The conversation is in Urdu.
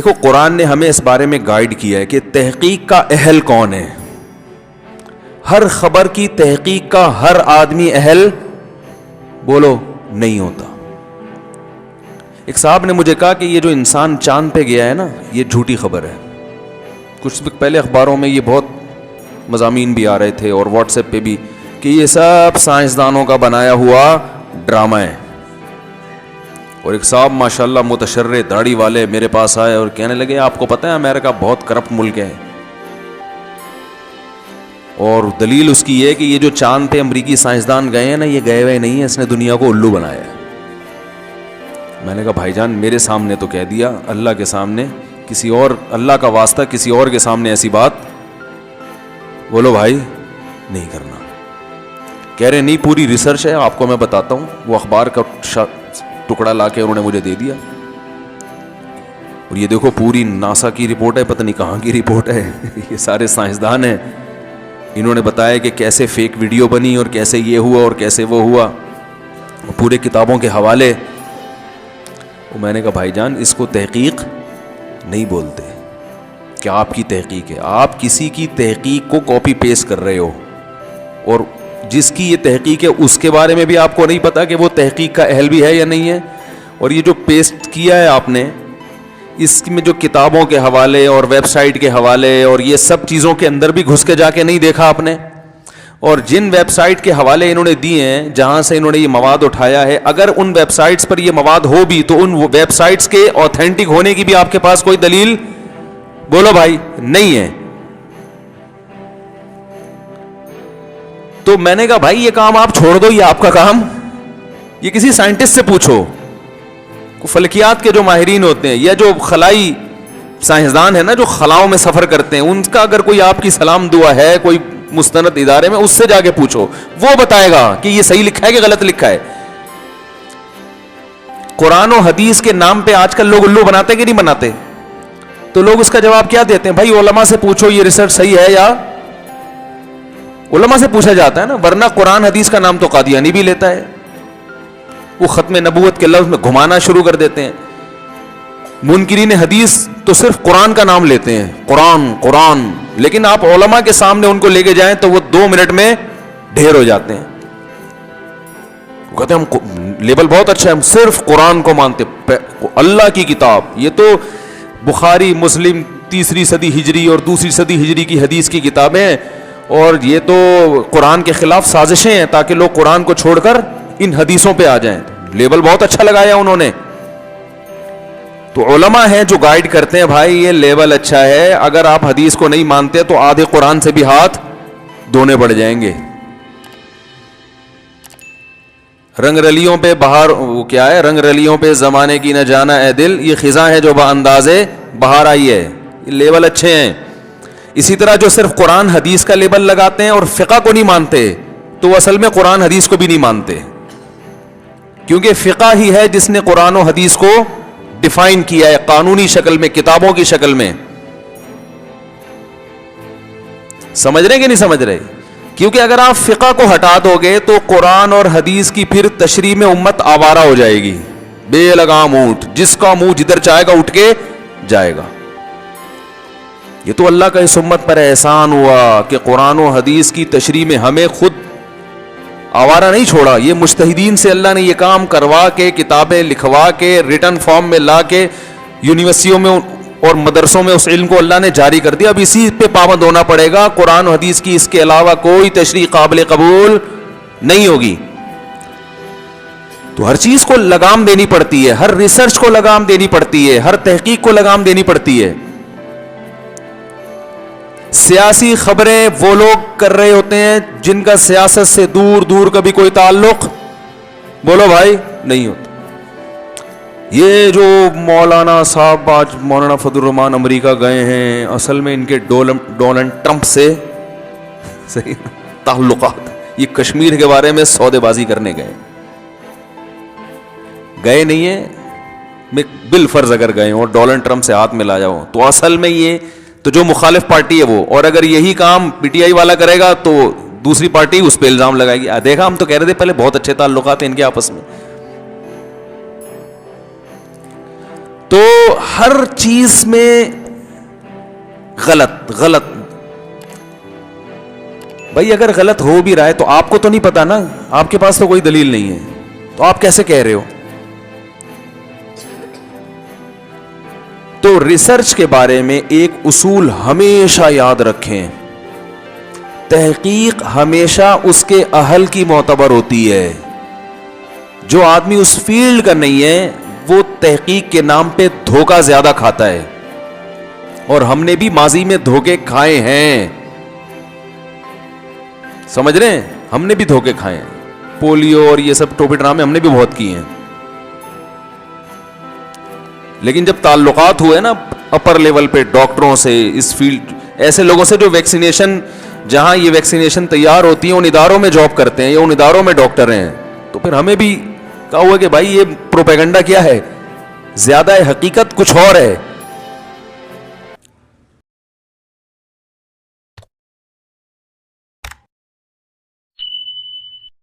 دیکھو قرآن نے ہمیں اس بارے میں گائیڈ کیا ہے کہ تحقیق کا اہل کون ہے. ہر خبر کی تحقیق کا ہر آدمی اہل بولو نہیں ہوتا. ایک صاحب نے مجھے کہا کہ یہ جو انسان چاند پہ گیا ہے نا, یہ جھوٹی خبر ہے. کچھ وقت پہلے اخباروں میں یہ بہت مضامین بھی آ رہے تھے اور واٹس ایپ پہ بھی کہ یہ سب سائنسدانوں کا بنایا ہوا ڈرامہ ہے. اور ایک صاحب ماشاءاللہ متشرع داڑھی والے میرے پاس آئے اور کہنے لگے آپ کو پتہ ہے امریکہ بہت کرپٹ ملک ہے, اور دلیل اس کی یہ کہ یہ جو چاند پہ امریکی سائنسدان گئے ہیں نا, یہ گئے ہوئے نہیں ہیں, اس نے دنیا کو الو بنایا ہے. میں نے کہا بھائی جان میرے سامنے تو کہہ دیا, اللہ کے سامنے کسی اور, اللہ کا واسطہ کسی اور کے سامنے ایسی بات بولو بھائی نہیں کرنا. کہہ رہے نہیں پوری ریسرچ ہے, آپ کو میں بتاتا ہوں. وہ اخبار کا ٹکڑا لا کے انہوں نے مجھے دے دیا, اور یہ دیکھو پوری ناسا کی رپورٹ ہے, پتہ نہیں کہاں کی رپورٹ ہے. یہ سارے سائنسدان ہیں, انہوں نے بتایا کہ کیسے فیک ویڈیو بنی اور کیسے یہ ہوا اور کیسے وہ ہوا, پورے کتابوں کے حوالے. میں نے کہا بھائی جان اس کو تحقیق نہیں بولتے. کہ آپ کی تحقیق ہے, آپ کسی کی تحقیق کو کاپی پیسٹ کر رہے ہو, اور جس کی یہ تحقیق ہے اس کے بارے میں بھی آپ کو نہیں پتا کہ وہ تحقیق کا اہل بھی ہے یا نہیں ہے. اور یہ جو پیسٹ کیا ہے آپ نے, اس میں جو کتابوں کے حوالے اور ویب سائٹ کے حوالے اور یہ سب چیزوں کے اندر بھی گھس کے جا کے نہیں دیکھا آپ نے. اور جن ویب سائٹ کے حوالے انہوں نے دیے ہیں جہاں سے انہوں نے یہ مواد اٹھایا ہے, اگر ان ویب سائٹس پر یہ مواد ہو بھی تو ان ویب سائٹس کے اوتھینٹک ہونے کی بھی آپ کے پاس کوئی دلیل بولو بھائی نہیں ہے. تو میں نے کہا بھائی یہ کام آپ چھوڑ دو, یہ آپ کا کام, یہ کسی سائنٹسٹ سے پوچھو. فلکیات کے جو ماہرین ہوتے ہیں یا جو خلائی سائنسدان ہیں نا, جو خلاؤں میں سفر کرتے ہیں, ان کا اگر کوئی آپ کی سلام دعا ہے کوئی مستند ادارے میں, اس سے جا کے پوچھو, وہ بتائے گا کہ یہ صحیح لکھا ہے کہ غلط لکھا ہے. قرآن و حدیث کے نام پہ آج کل لوگ الو بناتے کہ نہیں بناتے؟ تو لوگ اس کا جواب کیا دیتے ہیں؟ بھائی علماء سے پوچھو یہ ریسرچ صحیح ہے یا, علماء سے پوچھا جاتا ہے نا, ورنہ قرآن حدیث کا نام تو قادیانی بھی لیتا ہے. وہ ختم نبوت کے لفظ میں گھمانا شروع کر دیتے ہیں. منکرین حدیث تو صرف قرآن کا نام لیتے ہیں, قرآن قرآن, لیکن آپ علماء کے سامنے ان کو لے کے جائیں تو وہ 2 منٹ میں ڈھیر ہو جاتے ہیں. وہ کہتے ہیں ہم لیبل بہت اچھا ہے, ہم صرف قرآن کو مانتے, اللہ کی کتاب. یہ تو بخاری مسلم 3 صدی ہجری اور 2 صدی ہجری کی حدیث کی کتابیں ہیں, اور یہ تو قرآن کے خلاف سازشیں ہیں تاکہ لوگ قرآن کو چھوڑ کر ان حدیثوں پہ آ جائیں. لیبل بہت اچھا لگایا انہوں نے. تو علماء ہیں جو گائیڈ کرتے ہیں, بھائی یہ لیبل اچھا ہے, اگر آپ حدیث کو نہیں مانتے تو آدھے قرآن سے بھی ہاتھ دھونے پڑ جائیں گے. رنگ رلیوں پہ بہار, وہ کیا ہے, رنگ رلیوں پہ زمانے کی نہ جانا اے دل, یہ خزاں ہے جو باندازے بہار آئی ہے. یہ لیبل اچھے ہیں. اسی طرح جو صرف قرآن حدیث کا لیبل لگاتے ہیں اور فقہ کو نہیں مانتے, تو وہ اصل میں قرآن حدیث کو بھی نہیں مانتے, کیونکہ فقہ ہی ہے جس نے قرآن و حدیث کو ڈیفائن کیا ہے قانونی شکل میں, کتابوں کی شکل میں. سمجھ رہے کہ نہیں سمجھ رہے؟ کیونکہ اگر آپ فقہ کو ہٹا دو گے تو قرآن اور حدیث کی پھر تشریح میں امت آوارہ ہو جائے گی, بے لگام اونٹ, جس کا منہ جدھر چاہے گا اٹھ کے جائے گا. یہ تو اللہ کا اس امت پر احسان ہوا کہ قرآن و حدیث کی تشریح میں ہمیں خود آوارہ نہیں چھوڑا. یہ مجتہدین سے اللہ نے یہ کام کروا کے, کتابیں لکھوا کے, ریٹن فارم میں لا کے یونیورسٹیوں میں اور مدرسوں میں اس علم کو اللہ نے جاری کر دیا. اب اسی پہ پابند ہونا پڑے گا. قرآن و حدیث کی اس کے علاوہ کوئی تشریح قابل قبول نہیں ہوگی. تو ہر چیز کو لگام دینی پڑتی ہے, ہر ریسرچ کو لگام دینی پڑتی ہے, ہر تحقیق کو لگام دینی پڑتی ہے. سیاسی خبریں وہ لوگ کر رہے ہوتے ہیں جن کا سیاست سے دور دور کا بھی کوئی تعلق بولو بھائی نہیں ہوتا. یہ جو مولانا صاحب آج مولانا فضل الرحمان امریکہ گئے ہیں, اصل میں ان کے ڈونلڈ ٹرمپ سے صحیح تعلقات, یہ کشمیر کے بارے میں سودے بازی کرنے گئے نہیں ہیں. میں بالفرض اگر گئے ہوں اور ڈونلڈ ٹرمپ سے ہاتھ ملا جاؤں تو اصل میں یہ تو جو مخالف پارٹی ہے وہ, اور اگر یہی کام پی ٹی آئی والا کرے گا تو دوسری پارٹی اس پہ الزام لگائے گی. دیکھا ہم تو کہہ رہے تھے پہلے بہت اچھے تعلقات ہیں ان کے آپس میں. تو ہر چیز میں غلط غلط. بھائی اگر غلط ہو بھی رہا ہے تو آپ کو تو نہیں پتا نا, آپ کے پاس تو کوئی دلیل نہیں ہے, تو آپ کیسے کہہ رہے ہو؟ تو ریسرچ کے بارے میں ایک اصول ہمیشہ یاد رکھیں, تحقیق ہمیشہ اس کے اہل کی معتبر ہوتی ہے. جو آدمی اس فیلڈ کا نہیں ہے وہ تحقیق کے نام پہ دھوکہ زیادہ کھاتا ہے, اور ہم نے بھی ماضی میں دھوکے کھائے ہیں, سمجھ رہے ہیں, ہم نے بھی دھوکے کھائے ہیں. پولیو اور یہ سب ٹوپی ڈرامے ہم نے بھی بہت کیے ہیں, لیکن جب تعلقات ہوئے نا اپر لیول پہ ڈاکٹروں سے, اس فیلڈ ایسے لوگوں سے جو ویکسینیشن, جہاں یہ ویکسینیشن تیار ہوتی ہیں ان اداروں میں جاب کرتے ہیں یا ان اداروں میں ڈاکٹر ہیں, تو پھر ہمیں بھی کہا ہوا کہ بھائی یہ پروپیگنڈا کیا ہے, زیادہ ہے حقیقت کچھ اور ہے.